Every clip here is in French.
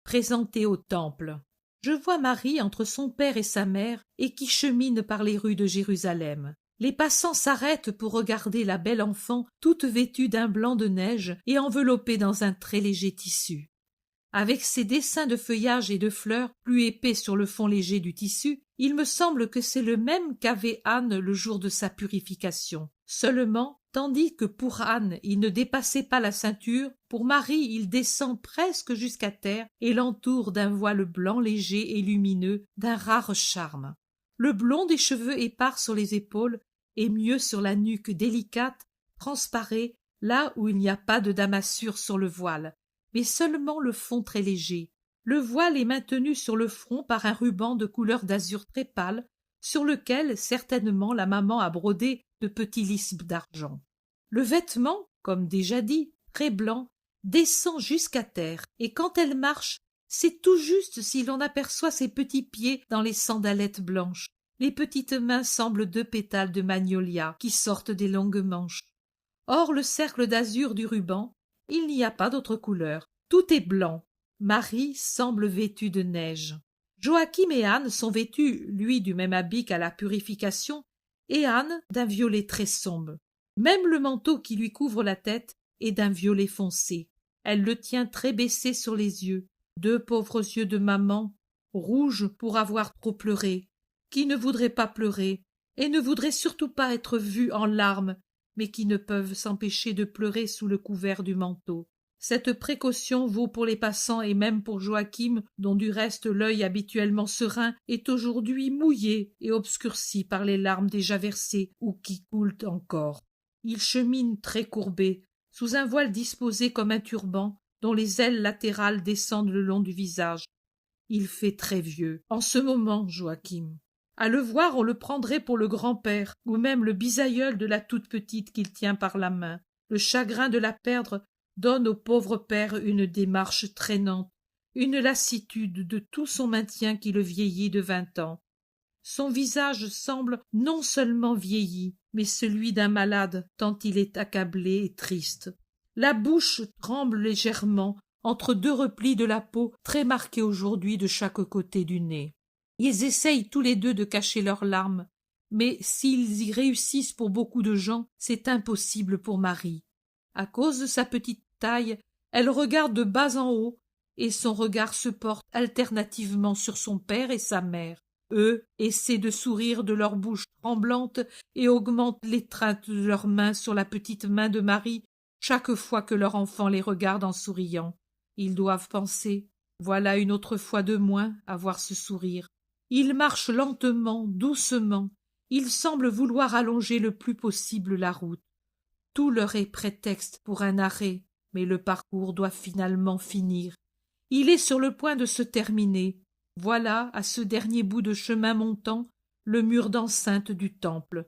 présenté au temple. Je vois Marie entre son père et sa mère et qui chemine par les rues de Jérusalem. Les passants s'arrêtent pour regarder la belle enfant toute vêtue d'un blanc de neige et enveloppée dans un très léger tissu. Avec ses dessins de feuillage et de fleurs plus épais sur le fond léger du tissu, il me semble que c'est le même qu'avait Anne le jour de sa purification. Seulement, tandis que pour Anne il ne dépassait pas la ceinture, pour Marie il descend presque jusqu'à terre et l'entoure d'un voile blanc léger et lumineux d'un rare charme. Le blond des cheveux épars sur les épaules et mieux sur la nuque délicate transparaît là où il n'y a pas de damassure sur le voile, mais seulement le fond très léger. Le voile est maintenu sur le front par un ruban de couleur d'azur très pâle, sur lequel certainement la maman a brodé de petits lys d'argent. Le vêtement, comme déjà dit, très blanc, descend jusqu'à terre, et quand elle marche, c'est tout juste si l'on aperçoit ses petits pieds dans les sandalettes blanches. Les petites mains semblent 2 pétales de magnolia qui sortent des longues manches. Hors le cercle d'azur du ruban, il n'y a pas d'autre couleur. Tout est blanc. Marie semble vêtue de neige. Joachim et Anne sont vêtus, lui du même habit qu'à la purification, et Anne d'un violet très sombre. Même le manteau qui lui couvre la tête est d'un violet foncé. Elle le tient très baissé sur les yeux, 2 pauvres yeux de maman, rouges pour avoir trop pleuré, qui ne voudraient pas pleurer, et ne voudraient surtout pas être vus en larmes, mais qui ne peuvent s'empêcher de pleurer sous le couvert du manteau. Cette précaution vaut pour les passants et même pour Joachim, dont du reste l'œil habituellement serein est aujourd'hui mouillé et obscurci par les larmes déjà versées ou qui coulent encore. Il chemine très courbé, sous un voile disposé comme un turban, dont les ailes latérales descendent le long du visage. Il fait très vieux, en ce moment, Joachim. À le voir, on le prendrait pour le grand-père, ou même le bisaïeul de la toute petite qu'il tient par la main. Le chagrin de la perdre donne au pauvre père une démarche traînante, une lassitude de tout son maintien qui le vieillit de 20 ans. Son visage semble non seulement vieilli, mais celui d'un malade, tant il est accablé et triste. La bouche tremble légèrement, entre 2 replis de la peau très marqués aujourd'hui de chaque côté du nez. Ils essayent tous les 2 de cacher leurs larmes, mais s'ils y réussissent pour beaucoup de gens, c'est impossible pour Marie. À cause de sa petite taille, elle regarde de bas en haut, et son regard se porte alternativement sur son père et sa mère. Eux essaient de sourire de leur bouche tremblante et augmentent l'étreinte de leurs mains sur la petite main de Marie chaque fois que leur enfant les regarde en souriant. Ils doivent penser, voilà une autre fois de moins à voir ce sourire. Ils marchent lentement, doucement. Ils semblent vouloir allonger le plus possible la route. Tout leur est prétexte pour un arrêt, mais le parcours doit finalement finir. Il est sur le point de se terminer. Voilà, à ce dernier bout de chemin montant, le mur d'enceinte du temple.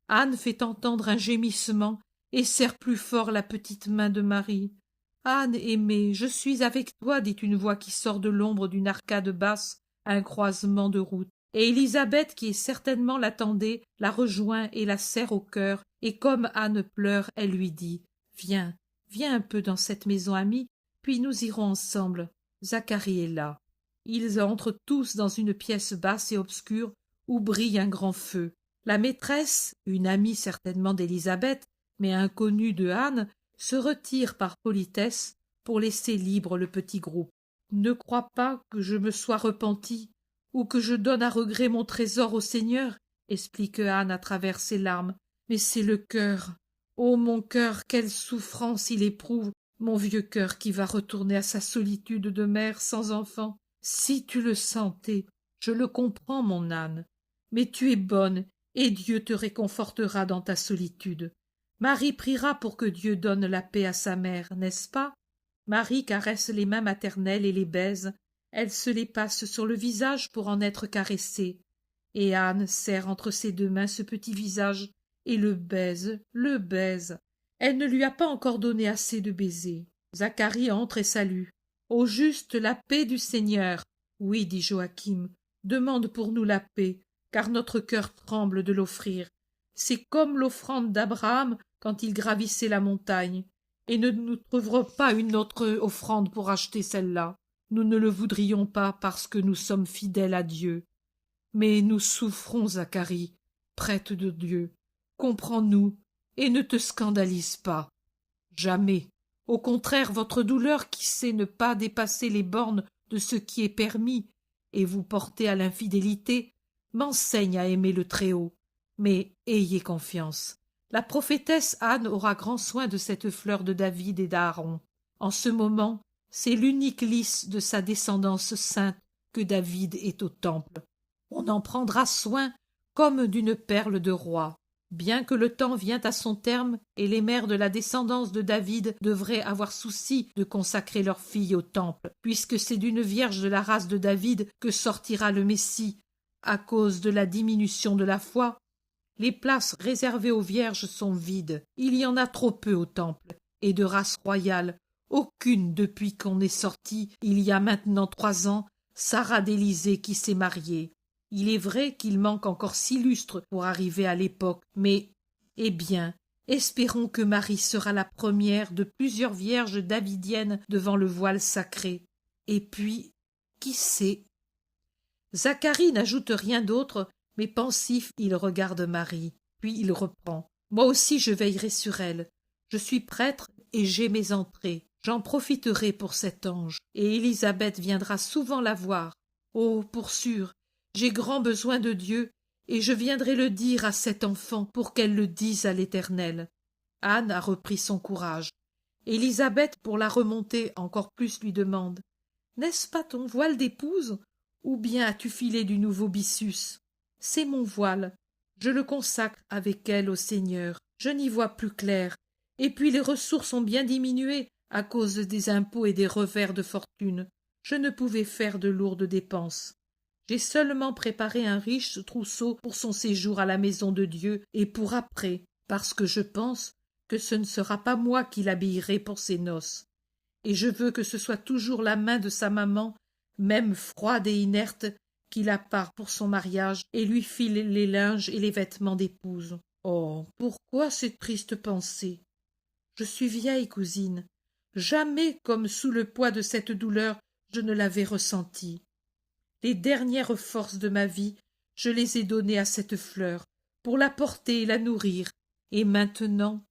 Anne fait entendre un gémissement et serre plus fort la petite main de Marie. « Anne aimée, je suis avec toi, dit une voix qui sort de l'ombre d'une arcade basse à un croisement de route. Et Élisabeth, qui certainement l'attendait, la rejoint et la serre au cœur, et comme Anne pleure, elle lui dit « Viens, viens un peu dans cette maison amie, puis nous irons ensemble. Zacharie est là. » Ils entrent tous dans une pièce basse et obscure où brille un grand feu. La maîtresse, une amie certainement d'Élisabeth, mais inconnue de Anne, se retire par politesse pour laisser libre le petit groupe. « Ne crois pas que je me sois repentie ou que je donne à regret mon trésor au Seigneur, explique Anne à travers ses larmes, mais c'est le cœur. Oh, mon cœur, quelle souffrance il éprouve, mon vieux cœur qui va retourner à sa solitude de mère sans enfant. Si tu le sentais, je le comprends, mon Anne, mais tu es bonne, et Dieu te réconfortera dans ta solitude. Marie priera pour que Dieu donne la paix à sa mère, n'est-ce pas? » Marie caresse les mains maternelles et les baise. Elle se les passe sur le visage pour en être caressée. Et Anne serre entre ses 2 mains ce petit visage et le baise, le baise. Elle ne lui a pas encore donné assez de baisers. Zacharie entre et salue. « Au juste la paix du Seigneur. » « Oui, dit Joachim, demande pour nous la paix, car notre cœur tremble de l'offrir. C'est comme l'offrande d'Abraham quand il gravissait la montagne, et ne nous trouverons pas une autre offrande pour acheter celle-là. Nous ne le voudrions pas parce que nous sommes fidèles à Dieu. Mais nous souffrons, Zacharie, prêtre de Dieu. Comprends-nous et ne te scandalise pas. Jamais. Au contraire, votre douleur qui sait ne pas dépasser les bornes de ce qui est permis et vous porter à l'infidélité m'enseigne à aimer le Très-Haut. Mais ayez confiance. La prophétesse Anne aura grand soin de cette fleur de David et d'Aaron. En ce moment, c'est l'unique lys de sa descendance sainte que David est au temple. On en prendra soin comme d'une perle de roi. Bien que le temps vient à son terme et les mères de la descendance de David devraient avoir souci de consacrer leurs filles au temple, puisque c'est d'une vierge de la race de David que sortira le Messie, à cause de la diminution de la foi, les places réservées aux vierges sont vides. Il y en a trop peu au temple, et de race royale, aucune depuis qu'on est sorti, il y a maintenant 3 ans, Sarah d'Élysée qui s'est mariée. Il est vrai qu'il manque encore 6 lustres pour arriver à l'époque, mais, eh bien, espérons que Marie sera la première de plusieurs vierges davidiennes devant le voile sacré. Et puis, qui sait? Zacharie n'ajoute rien d'autre, mais pensif, il regarde Marie. Puis il reprend. Moi aussi je veillerai sur elle. Je suis prêtre et j'ai mes entrées. J'en profiterai pour cet ange, et Élisabeth viendra souvent la voir. Oh, pour sûr, j'ai grand besoin de Dieu, et je viendrai le dire à cette enfant pour qu'elle le dise à l'Éternel. Anne a repris son courage. Élisabeth, pour la remonter encore plus, lui demande. N'est-ce pas ton voile d'épouse? Ou bien as-tu filé du nouveau byssus? C'est mon voile. Je le consacre avec elle au Seigneur. Je n'y vois plus clair. Et puis les ressources ont bien diminué à cause des impôts et des revers de fortune. Je ne pouvais faire de lourdes dépenses. J'ai seulement préparé un riche trousseau pour son séjour à la maison de Dieu et pour après, parce que je pense que ce ne sera pas moi qui l'habillerai pour ses noces. Et je veux que ce soit toujours la main de sa maman, même froide et inerte, qui la part pour son mariage et lui file les linges et les vêtements d'épouse. Oh, pourquoi cette triste pensée? Je suis vieille, cousine. Jamais comme sous le poids de cette douleur je ne l'avais ressentie. Les dernières forces de ma vie, je les ai données à cette fleur, pour la porter et la nourrir. Et maintenant,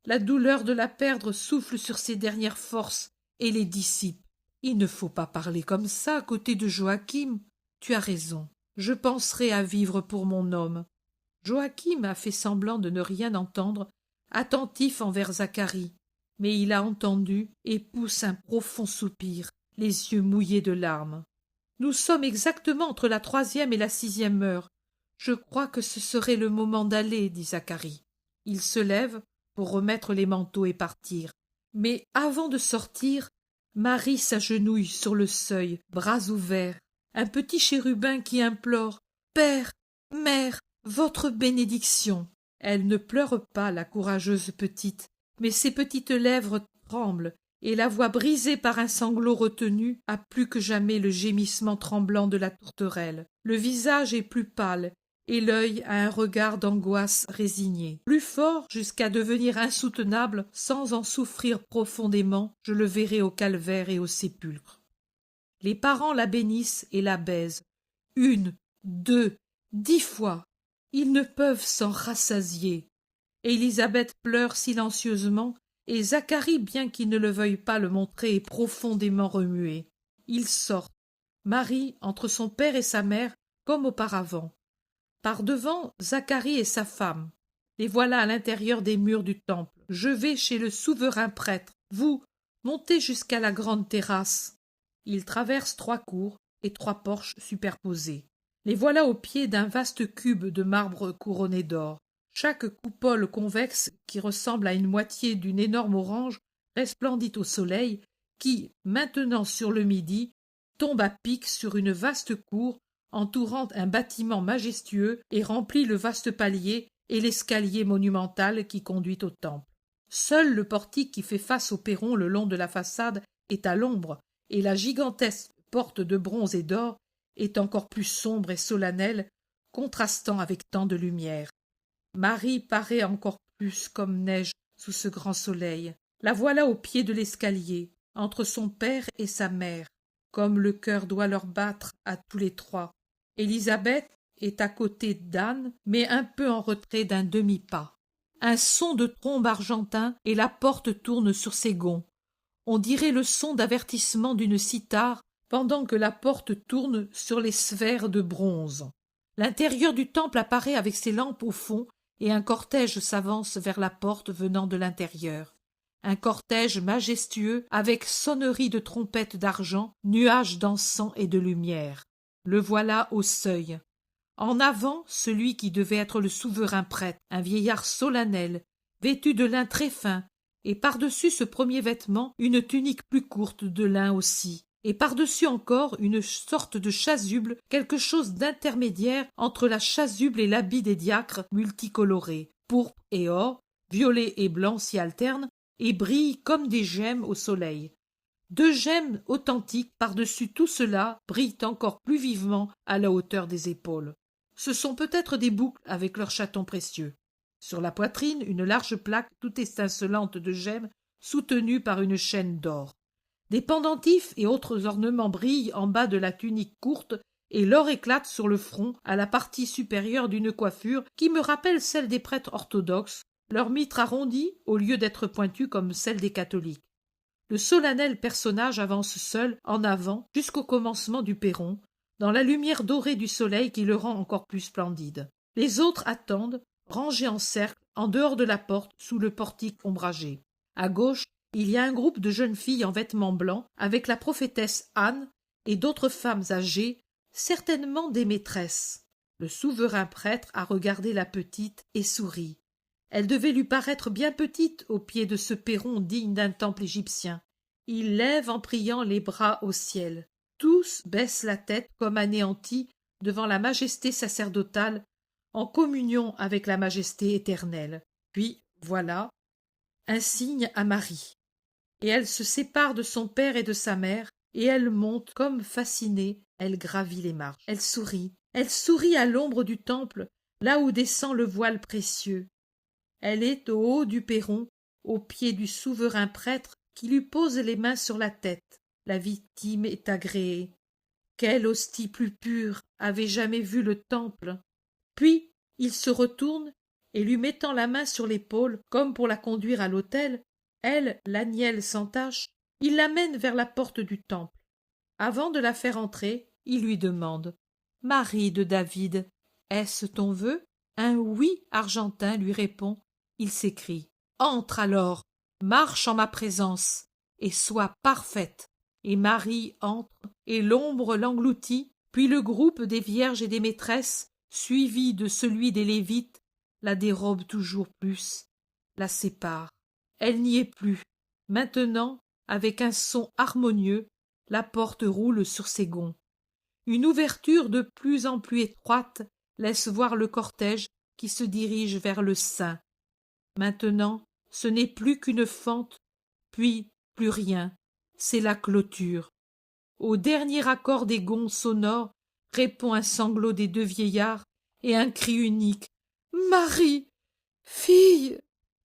la douleur de la perdre souffle sur ses dernières forces et les dissipe. Il ne faut pas parler comme ça à côté de Joachim. Tu as raison. Je penserai à vivre pour mon homme. Joachim a fait semblant de ne rien entendre, attentif envers Zacharie. Mais il a entendu et pousse un profond soupir, les yeux mouillés de larmes. Nous sommes exactement entre la 3e et la 6e heure. Je crois que ce serait le moment d'aller, dit Zacharie. Il se lève pour remettre les manteaux et partir. Mais avant de sortir, Marie s'agenouille sur le seuil, bras ouverts, un petit chérubin qui implore « Père, mère, votre bénédiction !» Elle ne pleure pas, la courageuse petite, mais ses petites lèvres tremblent, et la voix brisée par un sanglot retenu a plus que jamais le gémissement tremblant de la tourterelle. Le visage est plus pâle, et l'œil a un regard d'angoisse résigné. Plus fort, jusqu'à devenir insoutenable, sans en souffrir profondément, je le verrai au calvaire et au sépulcre. Les parents la bénissent et la baisent. 1, 2, 10 fois. Ils ne peuvent s'en rassasier. Élisabeth pleure silencieusement, et Zacharie, bien qu'il ne le veuille pas le montrer, est profondément remué. Ils sortent. Marie, entre son père et sa mère, comme auparavant. Par devant, Zacharie et sa femme. Les voilà à l'intérieur des murs du temple. Je vais chez le souverain prêtre. Vous, montez jusqu'à la grande terrasse. Ils traversent 3 cours et 3 porches superposés. Les voilà au pied d'un vaste cube de marbre couronné d'or. Chaque coupole convexe, qui ressemble à une moitié d'une énorme orange, resplendit au soleil, qui, maintenant sur le midi, tombe à pic sur une vaste cour entourant un bâtiment majestueux et remplit le vaste palier et l'escalier monumental qui conduit au temple. Seul le portique qui fait face au perron le long de la façade est à l'ombre, et la gigantesque porte de bronze et d'or est encore plus sombre et solennelle, contrastant avec tant de lumière. Marie paraît encore plus comme neige sous ce grand soleil. La voilà au pied de l'escalier. entre son père et sa mère, comme le cœur doit leur battre à tous les trois. Élisabeth est à côté d'Anne, mais un peu en retrait d'un demi-pas. Un son de trombe argentin et la porte tourne sur ses gonds. On dirait le son d'avertissement d'une cithare pendant que la porte tourne sur les sphères de bronze. L'intérieur du temple apparaît avec ses lampes au fond et un cortège s'avance vers la porte venant de l'intérieur. Un cortège majestueux avec sonnerie de trompettes d'argent, nuages d'encens et de lumière. Le voilà au seuil. En avant, celui qui devait être le souverain prêtre, un vieillard solennel, vêtu de lin très fin, et par-dessus ce premier vêtement une tunique plus courte de lin aussi, et par-dessus encore une sorte de chasuble, quelque chose d'intermédiaire entre la chasuble et l'habit des diacres multicolorés, pourpre et or, violet et blanc s'y alternent, et brillent comme des gemmes au soleil. Deux gemmes authentiques par-dessus tout cela brillent encore plus vivement à la hauteur des épaules. Ce sont peut-être des boucles avec leurs chatons précieux. Sur la poitrine, une large plaque tout étincelante de gemmes soutenue par une chaîne d'or. Des pendentifs et autres ornements brillent en bas de la tunique courte et l'or éclate sur le front à la partie supérieure d'une coiffure qui me rappelle celle des prêtres orthodoxes, leur mitre arrondi au lieu d'être pointu comme celle des catholiques. Le solennel personnage avance seul en avant jusqu'au commencement du perron, dans la lumière dorée du soleil qui le rend encore plus splendide. Les autres attendent, rangés en cercle, en dehors de la porte, sous le portique ombragé. À gauche, il y a un groupe de jeunes filles en vêtements blancs, avec la prophétesse Anne et d'autres femmes âgées, certainement des maîtresses. Le souverain prêtre a regardé la petite et sourit. Elle devait lui paraître bien petite au pied de ce perron digne d'un temple égyptien. Il lève en priant les bras au ciel. Tous baissent la tête comme anéantis devant la majesté sacerdotale, en communion avec la majesté éternelle. Puis, voilà, un signe à Marie. Et elle se sépare de son père et de sa mère, et elle monte comme fascinée, elle gravit les marches. Elle sourit à l'ombre du temple, là où descend le voile précieux. Elle est au haut du perron, au pied du souverain prêtre qui lui pose les mains sur la tête. La victime est agréée. Quelle hostie plus pure avait jamais vu le temple? Puis il se retourne et lui mettant la main sur l'épaule, comme pour la conduire à l'autel, elle, l'agnelle sans tache, il l'amène vers la porte du temple. Avant de la faire entrer, il lui demande: « Marie de David, est-ce ton vœu ?» Un oui argentin lui répond. Il s'écrie: « Entre alors, marche en ma présence, et sois parfaite. » Et Marie entre, et l'ombre l'engloutit, puis le groupe des vierges et des maîtresses, suivi de celui des Lévites, la dérobe toujours plus, la sépare. Elle n'y est plus. Maintenant, avec un son harmonieux, la porte roule sur ses gonds. Une ouverture de plus en plus étroite laisse voir le cortège qui se dirige vers le sein. Maintenant, ce n'est plus qu'une fente, puis plus rien, c'est la clôture. Au dernier accord des gonds sonores répond un sanglot des deux vieillards et un cri unique: « Marie, fille !»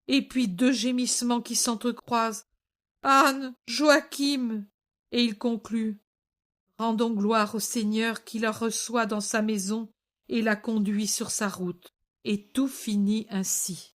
Et puis deux gémissements qui s'entrecroisent: « Anne, Joachim !» Et il conclut: « Rendons gloire au Seigneur qui la reçoit dans sa maison et la conduit sur sa route. » Et tout finit ainsi.